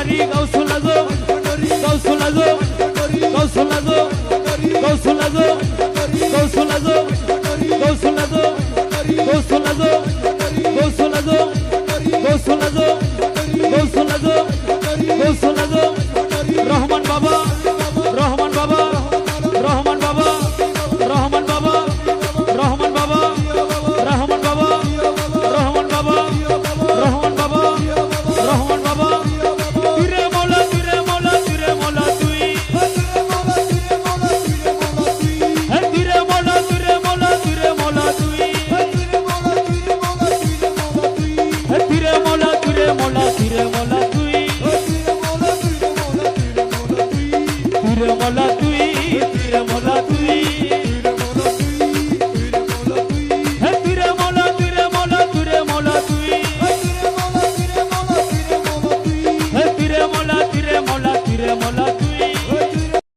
ভান্ডারি গাউসুল আজম গাউসুল আজম গাউসুল আজম গাউসুল আজম গাউসুল আজম গাউসুল আজম গাউসুল আজম গাউসুল আজম গাউসুল আজম গাউসুল আজম গাউসুল আজম